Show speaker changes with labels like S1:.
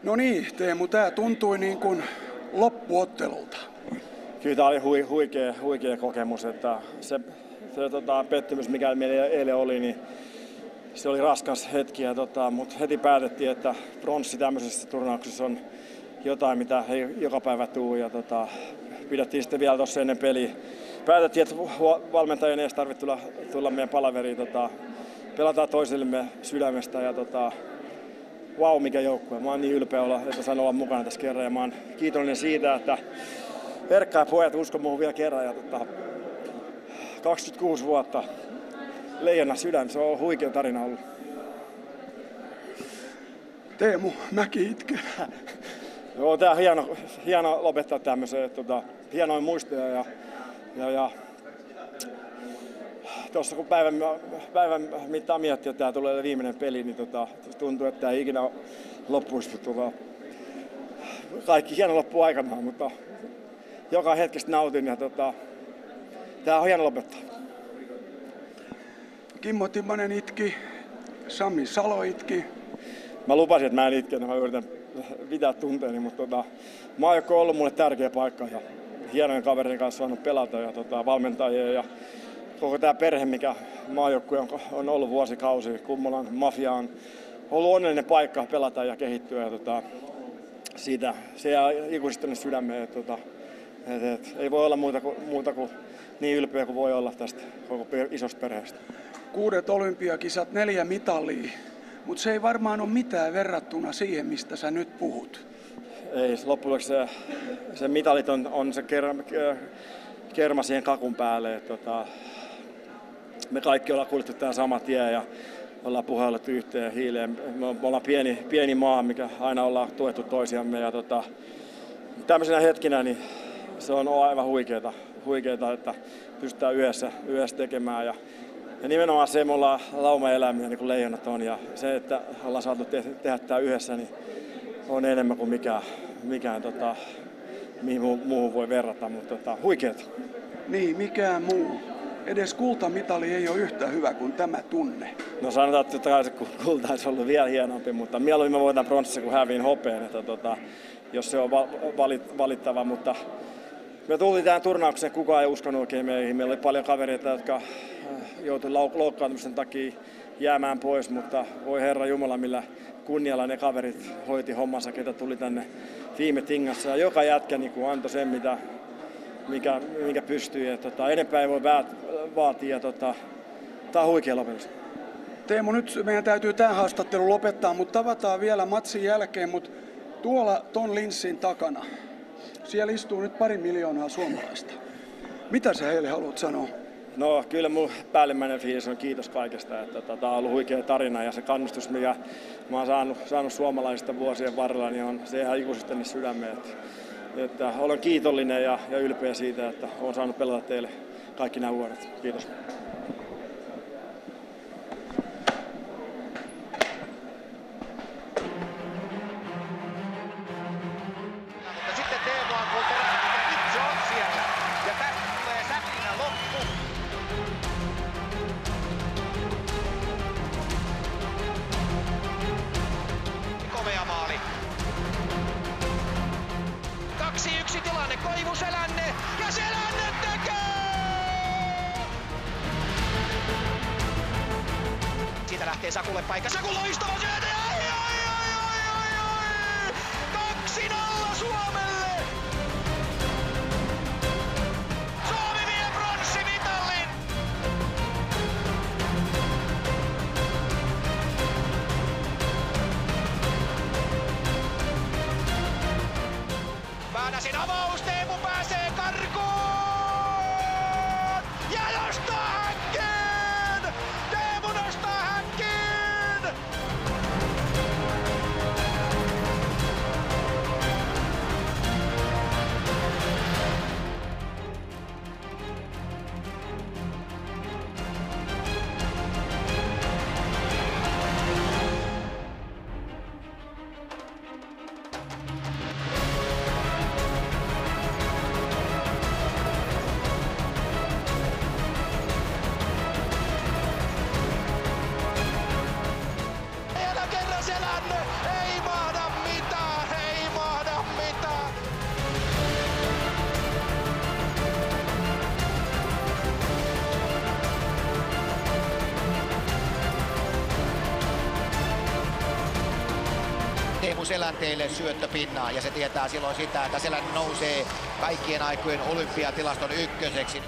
S1: No niin, Teemu, tämä tuntui niin kuin loppuottelulta.
S2: Kyllä tämä oli huikea kokemus, että se pettymys, mikä meillä eilen oli, niin se oli raskas hetki, mutta heti päätettiin, että bronssi tämmöisessä turnauksessa on jotain, mitä ei joka päivä tule. Ja pidettiin sitten vielä tuossa ennen peliä. Päätettiin, että valmentajien ei tarvitse tulla meidän palaveriin. Pelataan toisillemme sydämestä ja vau, mikä joukkue. Mä oon niin ylpeä olla, että sain olla mukana tässä kerran ja mä oon kiitollinen siitä, että Erkka ja pojat uskon muuhun vielä kerran. Ja 26 vuotta Leijona sydän, se on ollut huikea tarina ollut.
S1: Teemu, mäkin itken.
S2: Joo, tää on hieno lopettaa tämmöiseen, hienoja muistoja ja tuossa kun päivän mittaan miettii, että tää tulee viimeinen peli, niin tuntuu, että tää ei ikinä loppuisi. Kaikki hieno loppu aikanaan, mutta joka hetkestä nautin ja tää on hieno lopettaa.
S1: Kimmo Timonen itki, Sami Salo itki.
S2: Mä lupasin, että mä en itke, mä yritän pitää tunteeni, mutta maajoukko on ollut mulle tärkeä paikka ja hienojen kaverin kanssa saanut pelata ja valmentajia ja koko tää perhe, mikä maajoukkue on ollut vuosikausi. Kummolan Mafia on ollut onnellinen paikka pelata ja kehittyä ja siitä se jää ikuisesti tänne sydämeen, että ei voi olla muuta kuin niin ylpeä kuin voi olla tästä koko isosta perheestä.
S1: 6 olympiakisat, 4 mitalia, mutta se ei varmaan ole mitään verrattuna siihen, mistä sä nyt puhut.
S2: Ei, loppujen se mitalit on se kerma siihen kakun päälle. Että me kaikki ollaan kuljettu tämän sama tie ja ollaan puhallettu yhteen hiileen. Me ollaan pieni maa, mikä aina ollaan tuettu toisiamme. Ja tämmöisenä hetkinä niin se on aivan huikeeta, että pystytään yhdessä tekemään. Ja nimenomaan se, me ollaan laumaeläimiä niin kuin leijonat on. Ja se, että ollaan saatu tehdä tämä yhdessä, niin on enemmän kuin mikään mihin muuhun voi verrata, mutta huikeeta.
S1: Niin, mikään muu. Edes kultamitali ei ole yhtä hyvä kuin tämä tunne.
S2: No sanotaan, että totta kai se kulta olisi ollut vielä hienompi, mutta mieluummin me voidaan pronssissa kuin häviin hopeen, että jos se on valittava. Mutta me tultiin tähän turnaukseen, kukaan ei uskonut oikein meihin. Meillä oli paljon kavereita, jotka joutui loukkaantumisen takia jäämään pois, mutta voi Herra Jumala, millä kunnialla ne kaverit hoiti hommansa, ketä tuli tänne viime tingassa. Ja joka jätkä niin antoi sen, mikä pystyy. Enempää ei voi vaatia. Tämä on huikea lopetus.
S1: Teemu, nyt meidän täytyy tämä haastattelu lopettaa, mutta tavataan vielä matsin jälkeen. Mutta tuolla ton linssin takana, siellä istuu nyt 2 miljoonaa suomalaista. Mitä sä heille haluat sanoa?
S2: No kyllä mun päällimmäinen fiilis on kiitos kaikesta, että tämä on ollut huikea tarina ja se kannustus, mikä mä oon saanut suomalaisista vuosien varrella, niin on se ihan ikuisesti tänne sydämeen. Että olen kiitollinen ja ylpeä siitä, että olen saanut pelata teille kaikki nämä vuodet. Kiitos.
S3: Mutta sitten Teemu ampuu perään, mikä nyt se on siellä. Ja tästä tulee säpinä loppu. Komea maali. 2-1 tilanne, Koivu Selänne ja Selänne tekee! Siitä lähtee Sakulle paikka, Saku loistava syöte! 2-0 Suomelle! Suomi vie pronssimitalin! Väänäsin avaus, Teemu pääsee karkuun! Ja nostaa häkkiin! Teemu nostaa häkkiin! Selänne ei mahda mitään! Teemu Selänteelle syöttöpinnaan ja se tietää silloin sitä, että Selänne nousee kaikkien aikojen olympiatilaston ykköseksi.